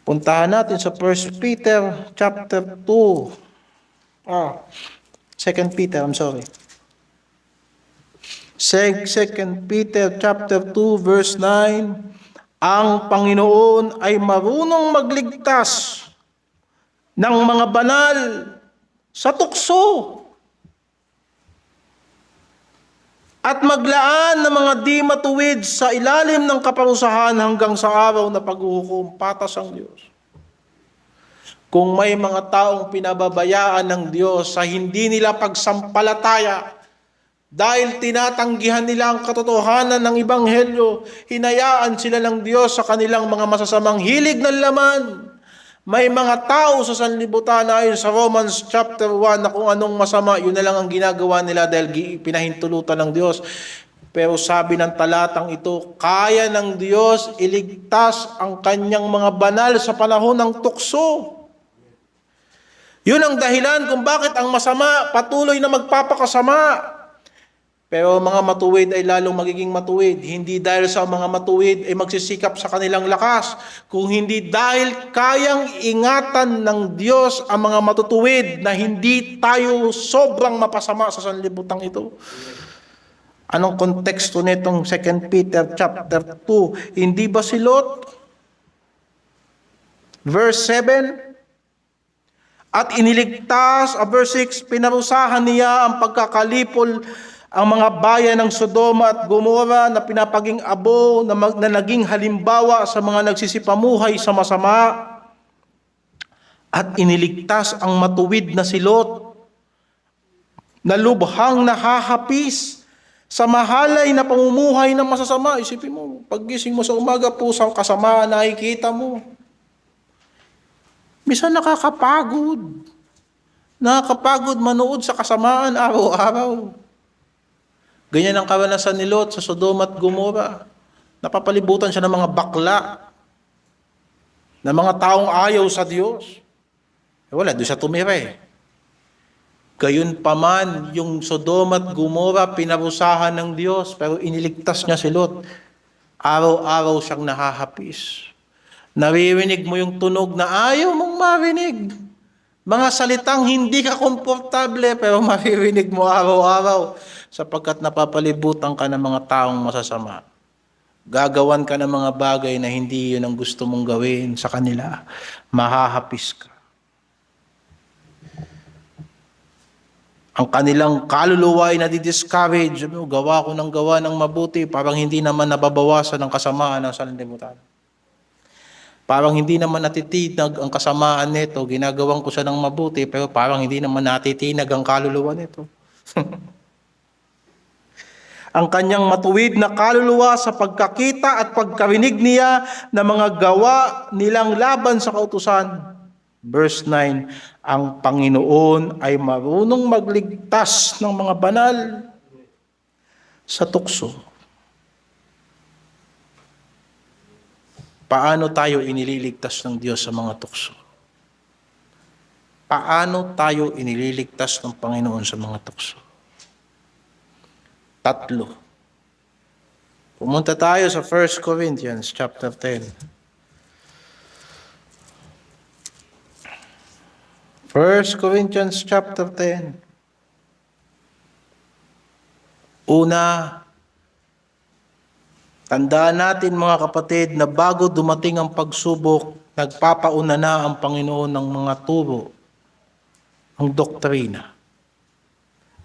Puntahan natin sa 1 Peter chapter 2. 2 Peter, I'm sorry. 2 Peter chapter 2 verse 9. Ang Panginoon ay marunong magligtas ng mga banal sa tukso at maglaan ng mga di matuwid sa ilalim ng kaparusahan hanggang sa araw na paghuhukom. Patas ang Diyos. Kung may mga taong pinababayaan ng Diyos sa hindi nila pagsampalataya, dahil tinatanggihan nila ang katotohanan ng Ebanghelyo, hinayaan sila ng Diyos sa kanilang mga masasamang hilig ng laman. May mga tao sa sanlibutan na ayon sa Romans chapter 1 na kung anong masama, yun na lang ang ginagawa nila dahil pinahintulutan ng Diyos. Pero sabi ng talatang ito, kaya ng Diyos iligtas ang kanyang mga banal sa panahon ng tukso. Yun ang dahilan kung bakit ang masama patuloy na magpapakasama. Pero mga matuwid ay lalong magiging matuwid. Hindi dahil sa mga matuwid ay magsisikap sa kanilang lakas, kung hindi dahil kayang ingatan ng Diyos ang mga matutuwid na hindi tayo sobrang mapasama sa sanlibutan ito. Anong konteksto nitong 2 Peter chapter 2? Hindi ba si Lot? Verse 7, at iniligtas, verse 6, pinarusahan niya ang pagkakalipol ang mga bayan ng Sodoma at Gomora na pinapaging abo na naging halimbawa sa mga nagsisipamuhay sa masama, at iniligtas ang matuwid na si Lot na lubhang nahahapis sa mahalay na pamumuhay ng masasama. Isipin mo, paggising mo sa umaga po sa kasamaan, nakikita mo. Minsan nakakapagod. Nakakapagod manood sa kasamaan araw-araw. Ganyan ang karanasan ni Lot sa Sodoma at Gomora. Napapalibutan siya ng mga bakla, ng mga taong ayaw sa Diyos. Wala, doon siya tumira Gayun pa man, yung Sodoma at Gomora pinarusahan ng Diyos, pero iniligtas niya si Lot. Araw-araw siyang nahahapis. Naririnig mo yung tunog na ayaw mong marinig. Mga salitang hindi ka komportable, pero maririnig mo araw-araw sapagkat napapalibutan ka ng mga taong masasama. Gagawan ka ng mga bagay na hindi yun ang gusto mong gawin sa kanila. Mahahapis ka. Ang kanilang kaluluwa ay nadi-discourage. Gawa ko ng gawa ng mabuti, parang hindi naman nababawasan ang kasamaan ng sanlibutan. Parang hindi naman natitinag ang kasamaan nito, ginagawan ko siya ng mabuti, pero parang hindi naman natitinag ang kaluluwa nito. ang kanyang matuwid na kaluluwa sa pagkakita at pagkarinig niya ng mga gawa nilang laban sa kautusan. Verse 9, ang Panginoon ay marunong magligtas ng mga banal sa tukso. Paano tayo inililigtas ng Diyos sa mga tukso? Paano tayo inililigtas ng Panginoon sa mga tukso? 3. Pumunta tayo sa 1 Corinthians chapter 10. 1 Corinthians chapter 10. Una, tandaan natin mga kapatid na bago dumating ang pagsubok, nagpapauna na ang Panginoon ng mga turo, ang doktrina.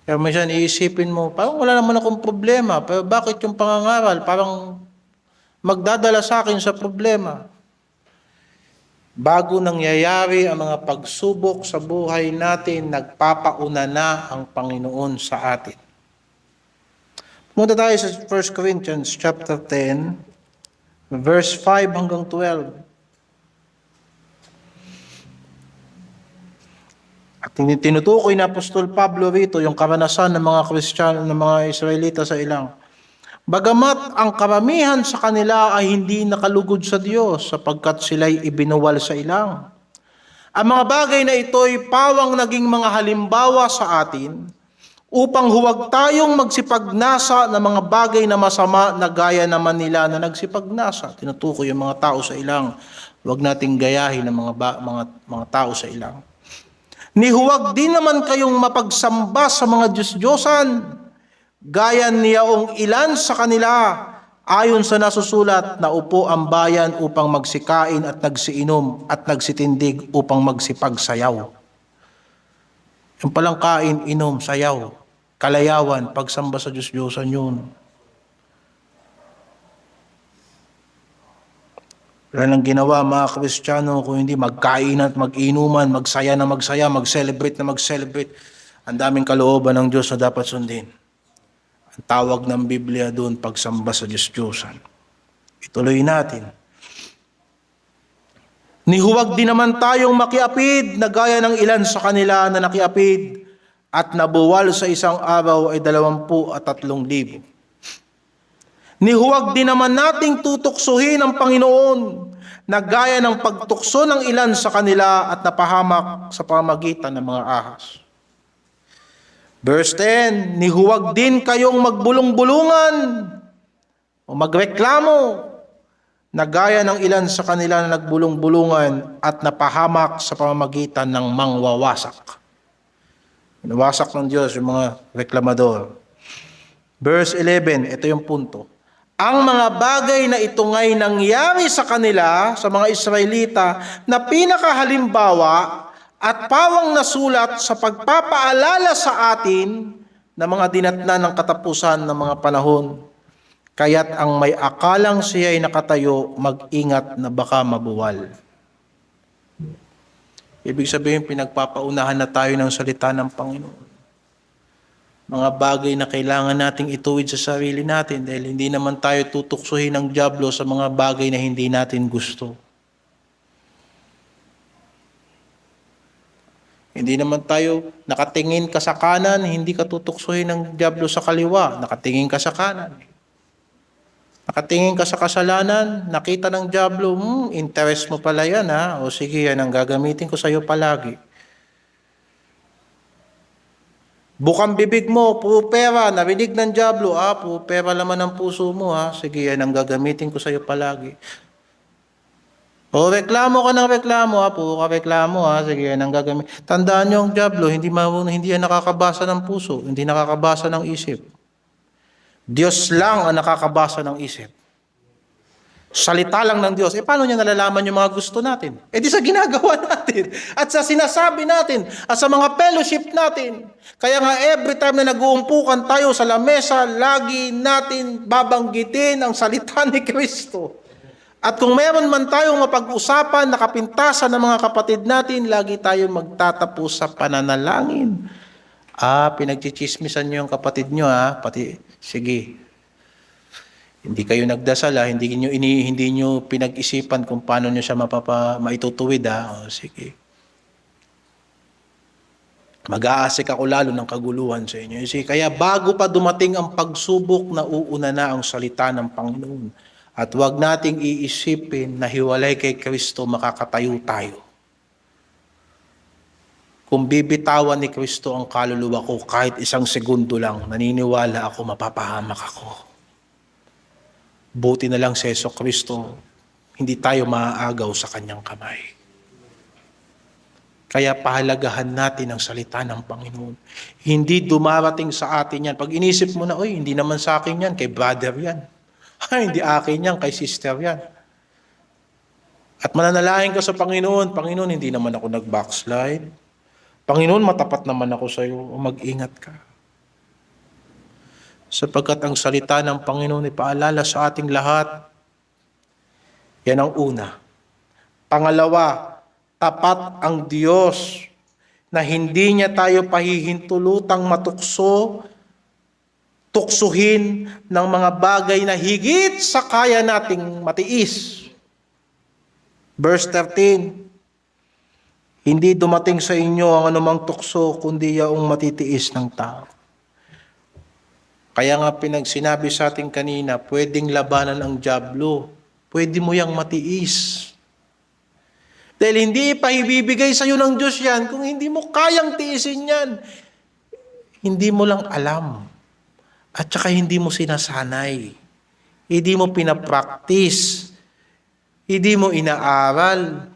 Kaya minsan iisipin mo, parang wala naman akong problema, pero bakit yung pangangaral parang magdadala sa akin sa problema? Bago nangyayari ang mga pagsubok sa buhay natin, nagpapauna na ang Panginoon sa atin. Pumunta tayo sa 1 Corinthians chapter 10, verse 5 hanggang 12. At tinutukoy na Apostol Pablo rito yung karanasan ng mga Kristiyano, ng mga Israelita sa ilang. Bagamat ang karamihan sa kanila ay hindi nakalugod sa Diyos sapagkat sila'y ibinuwal sa ilang. Ang mga bagay na ito ay pawang naging mga halimbawa sa atin upang huwag tayong magsipagnasa ng mga bagay na masama na gaya naman nila na nagsipagnasa. Tinutukoy yung mga tao sa ilang. Huwag nating gayahin ng mga tao sa ilang. Ni huwag din naman kayong mapagsamba sa mga Diyos-Diyosan, gaya niyaong ilan sa kanila, ayon sa nasusulat na upo ang bayan upang magsikain at nagsiinom at nagsitindig upang magsipagsayaw. Yung palang kain, inom, sayaw, kalayawan, pagsamba sa Diyos-Diyosan yun. Wala nang ginawa mga Kristiyano kung hindi magkain at mag-inuman, magsaya na magsaya, mag-celebrate na mag-celebrate. Ang daming kalooban ng Diyos na dapat sundin. Ang tawag ng Biblia doon, pagsamba sa Diyos-Diyosan. Ituloy natin. Ni huwag din naman tayong makiapid na gaya ng ilan sa kanila na nakiapid at nabuwal sa isang araw ay 23,000. Ni huwag din naman nating tutuksohin ang Panginoon na gaya ng pagtukso ng ilan sa kanila at napahamak sa pamagitan ng mga ahas. Verse 10, ni huwag din kayong magbulong-bulungan o magreklamo na gaya ng ilan sa kanila na nagbulong-bulungan at napahamak sa pamamagitan ng mangwawasak. Nawasak ng Diyos yung mga reklamador. Verse 11, ito yung punto. Ang mga bagay na ito ngay nangyari sa kanila, sa mga Israelita, na pinakahalimbawa at pawang nasulat sa pagpapaalala sa atin na mga dinatnan ng katapusan ng mga panahon. Kaya't ang may akalang siya ay nakatayo, mag-ingat na baka mabuwal. Ibig sabihin, pinagpapaunahan na tayo ng salita ng Panginoon. Mga bagay na kailangan nating ituwid sa sarili natin dahil hindi naman tayo tutuksohin ng dyablo sa mga bagay na hindi natin gusto. Hindi naman tayo nakatingin ka sa kanan, hindi ka tutuksohin ng dyablo sa kaliwa, nakatingin ka sa kanan. Nakatingin ka sa kasalanan, nakita ng dyablo, interest mo pala yan ha, o sige yan ang gagamitin ko sa iyo palagi. Bukang bibig mo, puro pera, narinig ng dyablo, puro pera laman ng puso mo, sige, yan ang gagamitin ko sa iyo palagi. O reklamo ka ng reklamo, puro ka reklamo, sige, yan ang gagamitin. Tandaan niyo ang dyablo, hindi yan nakakabasa ng puso, hindi nakakabasa ng isip. Diyos lang ang nakakabasa ng isip. Salita lang ng Diyos. Paano niya nalalaman yung mga gusto natin? Di sa ginagawa natin. At sa sinasabi natin. At sa mga fellowship natin. Kaya nga every time na nag-uumpukan tayo sa lamesa, lagi natin babanggitin ang salita ni Kristo. At kung meron man tayong mapag-usapan, nakapintasan ng mga kapatid natin, lagi tayong magtatapos sa pananalangin. Pinagchichismisan niyo yung kapatid niyo, pati Sige. Hindi kayo nagdasal ha, hindi niyo pinag-isipan kung paano niyo siya maitutuwid ha. O, sige. Mag-aasik ako lalo ng kaguluhan sa inyo. See, kaya bago pa dumating ang pagsubok, nauuna na ang salita ng Panginoon. At huwag nating iisipin na hiwalay kay Kristo makakatayo tayo. Kung bibitawan ni Kristo ang kaluluwa ko kahit isang segundo lang, naniniwala ako mapapahamak ako. Buti na lang si Yesu Kristo, hindi tayo maaagaw sa kanyang kamay. Kaya pahalagahan natin ang salita ng Panginoon. Hindi dumarating sa atin yan. Pag inisip mo na, oy, hindi naman sa akin yan, kay brother yan. Ay, hindi akin yan, kay sister yan. At mananalangin ka sa Panginoon, Panginoon, hindi naman ako nag-backslide. Panginoon, matapat naman ako sa iyo, mag-ingat ka. Sapagkat ang salita ng Panginoon ay paalala sa ating lahat. Yan ang una. Pangalawa, tapat ang Diyos na hindi niya tayo pahihintulutang tuksuhin ng mga bagay na higit sa kaya nating matiis. Verse 13, hindi dumating sa inyo ang anumang tukso kundi yaong matitiis ng tao. Kaya nga sinabi sa atin kanina, pwedeng labanan ang dyablo, pwede mo yang matiis. Dahil hindi pa ibibigay sa iyo ng Diyos yan kung hindi mo kayang tiisin yan. Hindi mo lang alam. At saka hindi mo sinasanay. Hindi mo pinapractice. Hindi mo inaaral.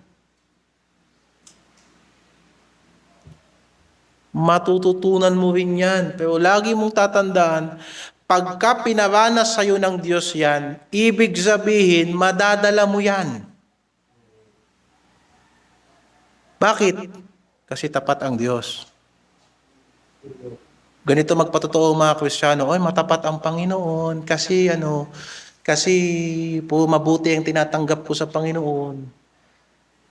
Matututunan mo rin yan. Pero lagi mong tatandaan, pagka pinaranas sa iyo ng Diyos yan, ibig sabihin, madadala mo yan. Bakit? Kasi tapat ang Diyos. Ganito magpatotoo mga Kristiyano, oy, matapat ang Panginoon kasi po mabuti ang tinatanggap ko sa Panginoon.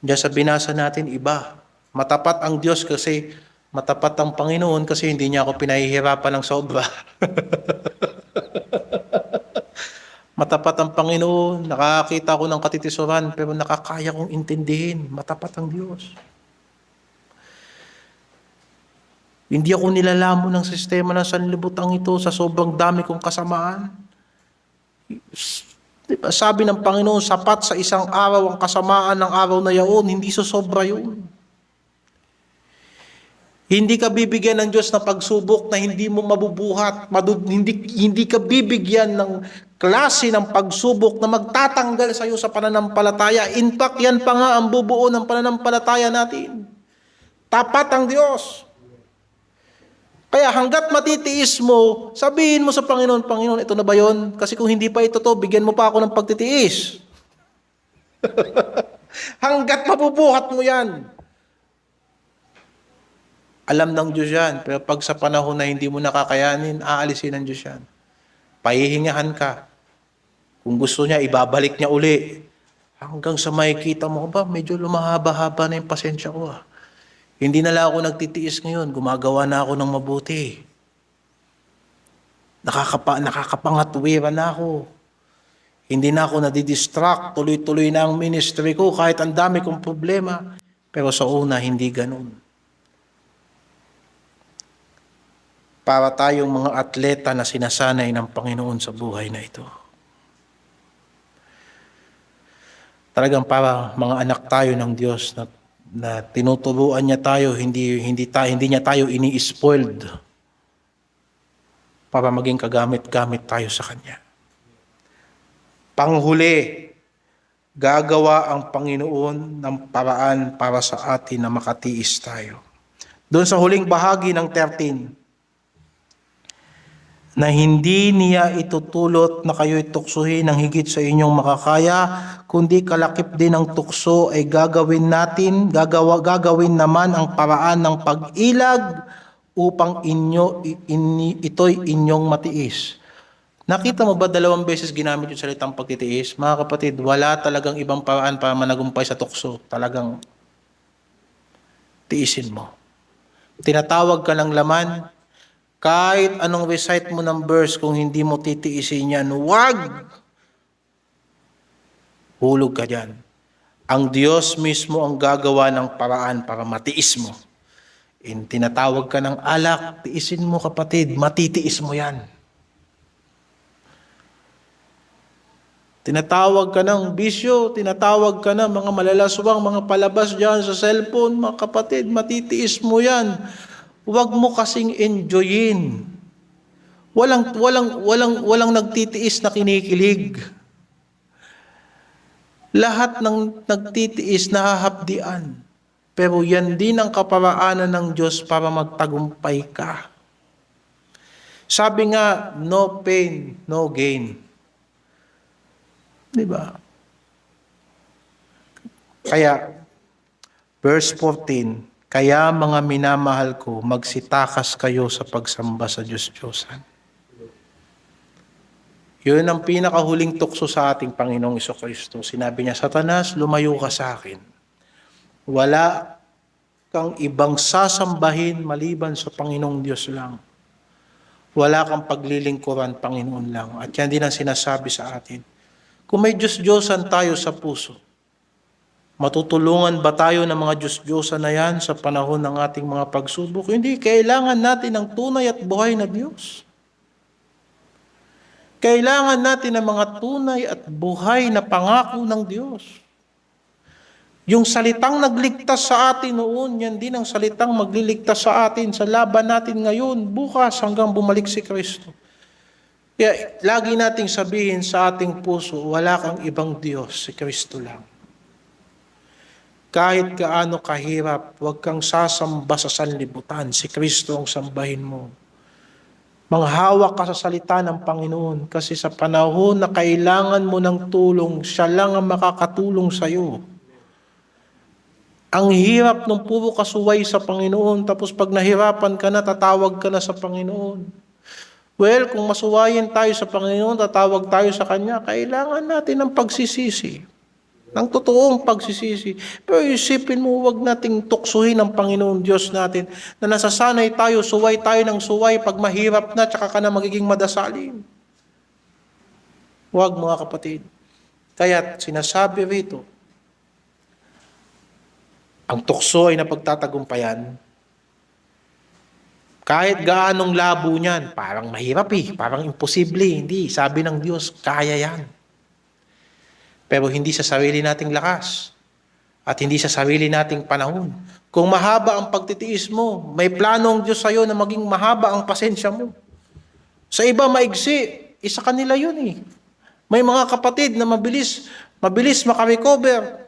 Diyan sa binasa natin iba. Matapat ang Diyos kasi matapat ang Panginoon kasi hindi niya ako pinahihirapan ng sobra. Matapat ang Panginoon, nakakita ko ng katitisuran pero nakakaya kong intindihin. Matapat ang Diyos. Hindi ako nilalamo ng sistema ng sanlibutan ito sa sobrang dami kong kasamaan. Diba? Sabi ng Panginoon, sapat sa isang araw ang kasamaan ng araw na yaon, hindi sosobra yun. Hindi ka bibigyan ng Diyos ng pagsubok na hindi mo mabubuhat. Hindi ka bibigyan ng klase ng pagsubok na magtatanggal sa iyo sa pananampalataya. In fact, yan pa nga ang bubuo ng pananampalataya natin. Tapat ang Diyos. Kaya hanggat matitiis mo, sabihin mo sa Panginoon, Panginoon, ito na ba yun? Kasi kung hindi pa ito to, bigyan mo pa ako ng pagtitiis. Hanggat mabubuhat mo yan. Alam ng Diyos yan. Pero pag sa panahon na hindi mo nakakayanin, aalisin ng Diyos yan. Pahihingahan ka. Kung gusto niya, ibabalik niya uli. Hanggang sa makikita mo, ba, medyo lumahaba-haba na yung pasensya ko. Hindi na lang ako nagtitiis ngayon, gumagawa na ako ng mabuti. Nakakapangatwiran na ako. Hindi na ako nadidistract, tuloy-tuloy na ang ministry ko kahit ang dami kong problema. Pero sa una, hindi ganun. Para tayong mga atleta na sinasanay ng Panginoon sa buhay na ito. Talagang para mga anak tayo ng Diyos na tinuturuan niya tayo, hindi niya tayo ini-spoiled para maging kagamit-gamit tayo sa Kanya. Panghuli, gagawa ang Panginoon ng paraan para sa atin na makatiis tayo. Doon sa huling bahagi ng 13, na hindi niya itutulot na kayo'y tuksuhin ng higit sa inyong makakaya, kundi kalakip din ng tukso ay gagawin naman ang paraan ng pag-ilag upang ito'y inyong matiis. Nakita mo ba 2 beses ginamit yung salitang pagtitiis? Mga kapatid, wala talagang ibang paraan para managumpay sa tukso. Talagang tiisin mo. Tinatawag ka ng laman, Kahit anong recite mo ng verse, kung hindi mo titiisin yan, wag! Hulog ka dyan. Ang Diyos mismo ang gagawa ng paraan para matiis mo. Tinatawag ka ng alak, tiisin mo kapatid, matitiis mo yan. Tinatawag ka ng bisyo, tinatawag ka ng mga malalaswang, mga palabas dyan sa cellphone, mga kapatid, matitiis mo yan. Huwag mo kasing enjoyin. Walang nagtitiis na kinikilig. Lahat ng nagtitiis nahahapdian. Pero yan din ang kaparaanan ng Diyos para magtagumpay ka. Sabi nga, no pain, no gain. Di ba? Kaya, verse 14, kaya mga minamahal ko, magsitakas kayo sa pagsamba sa Diyos-Diyosan. Yun ang pinakahuling tukso sa ating Panginoong Jesucristo. Sinabi niya, Satanas, lumayo ka sa akin. Wala kang ibang sasambahin maliban sa Panginoong Diyos lang. Wala kang paglilingkuran, Panginoon lang. At yan din ang sinasabi sa atin. Kung may Diyos-Diyosan tayo sa puso, matutulungan ba tayo ng mga Diyos-Diyosan na yan sa panahon ng ating mga pagsubok? Hindi, kailangan natin ng tunay at buhay na Diyos. Kailangan natin ng mga tunay at buhay na pangako ng Diyos. Yung salitang nagligtas sa atin noon, yan din ang salitang magliligtas sa atin sa laban natin ngayon, bukas hanggang bumalik si Kristo. Kaya lagi nating sabihin sa ating puso, wala kang ibang Diyos, si Kristo lang. Kahit gaano kahirap, huwag kang sasamba sa sanlibutan, si Kristo ang sambahin mo. Manghawak ka sa salita ng Panginoon kasi sa panahon na kailangan mo ng tulong, siya lang ang makakatulong sa iyo. Ang hirap ng puro kasuway sa Panginoon, tapos pag nahirapan ka na, tatawag ka na sa Panginoon. Well, kung masuwayin tayo sa Panginoon, tatawag tayo sa Kanya, kailangan natin ng pagsisisi. Ng totoong pagsisisi. Pero isipin mo, huwag nating tuksuhin ang Panginoon Diyos natin na nasasanay tayo, suway tayo ng suway pag mahirap na, tsaka ka na magiging madasalin. Huwag mga kapatid. Kaya sinasabi rito, ang tukso ay napagtatagumpayan. Kahit gaanong labo niyan, parang mahirap parang imposible. Hindi, sabi ng Diyos, kaya yan. Pero hindi sa sarili nating lakas at hindi sa sarili nating panahon. Kung mahaba ang pagtitiis mo, may plano ang Diyos sa iyo na maging mahaba ang pasensya mo. Sa iba maigsi, isa kanila yun May mga kapatid na mabilis makarecover.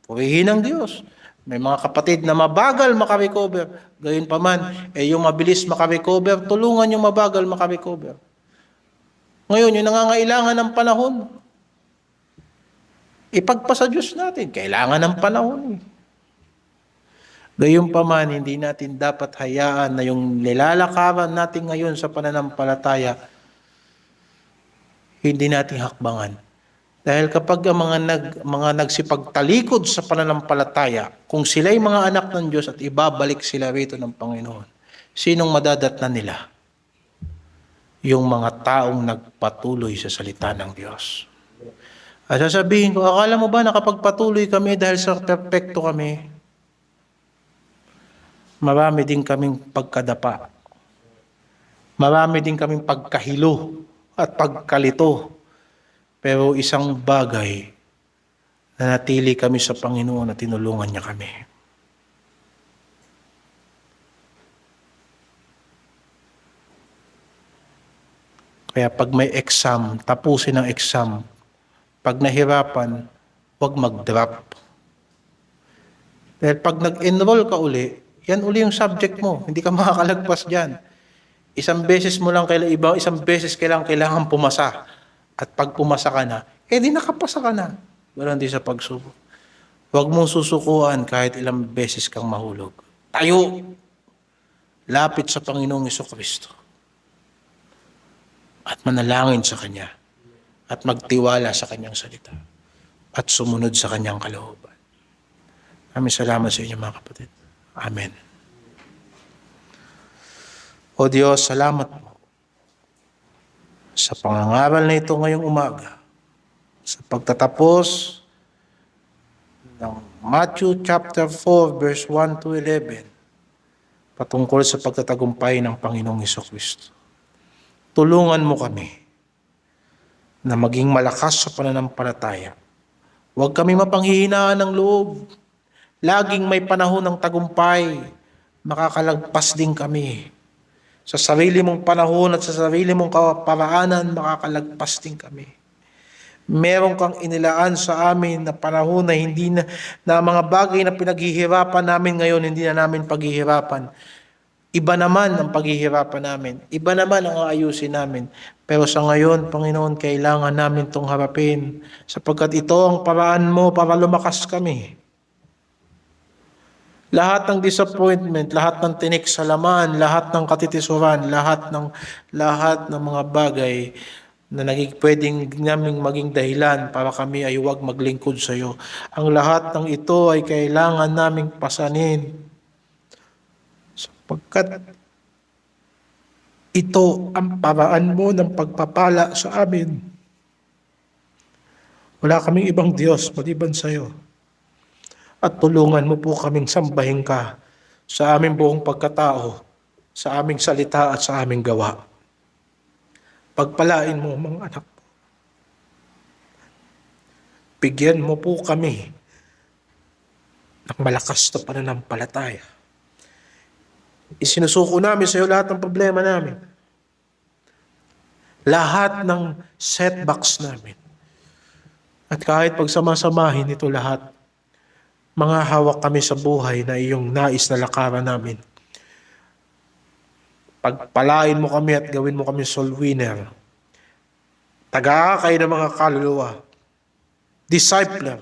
Purihin ng Diyos. May mga kapatid na mabagal makarecover. Gayunpaman, yung mabilis makarecover, tulungan yung mabagal makarecover. Ngayon, yung nangangailangan ng panahon, ipagpasa Diyos natin. Kailangan ng panahon. Gayunpaman, hindi natin dapat hayaan na yung nilalakaran natin ngayon sa pananampalataya, hindi natin hakbangan. Dahil kapag ang mga nagsipagtalikod sa pananampalataya, kung sila'y mga anak ng Diyos at ibabalik sila rito ng Panginoon, sinong madadatnan nila? Yung mga taong nagpatuloy sa salita ng Diyos. At sasabihin ko, akala mo ba nakapagpatuloy kami dahil sa perpekto kami? Marami din kaming pagkadapa. Marami din kaming pagkahilo at pagkalito. Pero isang bagay, na natili kami sa Panginoon at tinulungan niya kami. Kaya pag may exam, tapusin ang exam. Pag nahirapan, huwag mag-drop. Dahil pag nag-enroll ka uli, yan uli yung subject mo. Hindi ka makakalagpas dyan. Isang beses kailangan pumasa. At pag pumasa ka na, di nakapasa ka na. Walang di sa pagsubok. Huwag mong susukuan kahit ilang beses kang mahulog. Tayo! Lapit sa Panginoong Jesucristo. At manalangin sa Kanya. At magtiwala sa Kanyang salita. At sumunod sa Kanyang kalooban. Maraming salamat sa inyo mga kapatid. Amen. O Diyos, salamat po sa pangangaral na ito ngayong umaga, sa pagtatapos ng Matthew chapter 4 verse 1 to 11 patungkol sa pagtatagumpay ng Panginoong Hesukristo. Tulungan mo kami na maging malakas sa pananampalataya. Huwag kami mapanghihinaan ng loob. Laging may panahon ng tagumpay. Makakalagpas din kami. Sa sarili mong panahon at sa sarili mong kaparaanan, makakalagpas din kami. Meron kang inilaan sa amin na panahon na hindi na mga bagay na pinaghihirapan namin ngayon, hindi na namin paghihirapan. Iba naman ang paghihirapan namin. Iba naman ang ayusin namin. Pero sa ngayon, Panginoon, kailangan namin itong harapin sapagkat ito ang paraan mo para lumakas kami. Lahat ng disappointment, lahat ng tinik sa laman, lahat ng katitisuran, lahat ng mga bagay na pwedeng naming maging dahilan para kami ay huwag maglingkod sa iyo. Ang lahat ng ito ay kailangan naming pasanin. Sapagkat ito ang paraan mo ng pagpapala sa amin. Wala kaming ibang Diyos maliban sa iyo. At tulungan mo po kaming sambahin ka sa aming buong pagkatao, sa aming salita at sa aming gawa. Pagpalain mo mga anak mo. Bigyan mo po kami ng malakas na pananampalataya. Isinusuko namin sa iyo lahat ng problema namin. Lahat ng setbacks namin. At kahit pagsamasamahin ito lahat, mga hawak kami sa buhay na iyong nais na lakaran namin. Pagpalain mo kami at gawin mo kami soul winner. Taga-akay ng mga kaluluwa. Discipler.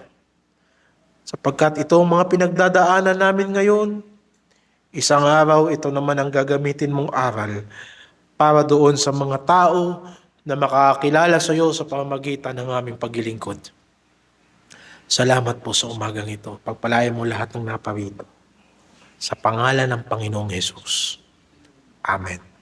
Sapagkat itong mga pinagdadaanan namin ngayon, isang araw ito naman ang gagamitin mong aral para doon sa mga tao na makakilala sa iyo sa pamamagitan ng aming paglilingkod. Salamat po sa umagang ito. Pagpalain mo lahat ng naparito. Sa pangalan ng Panginoong Hesus. Amen.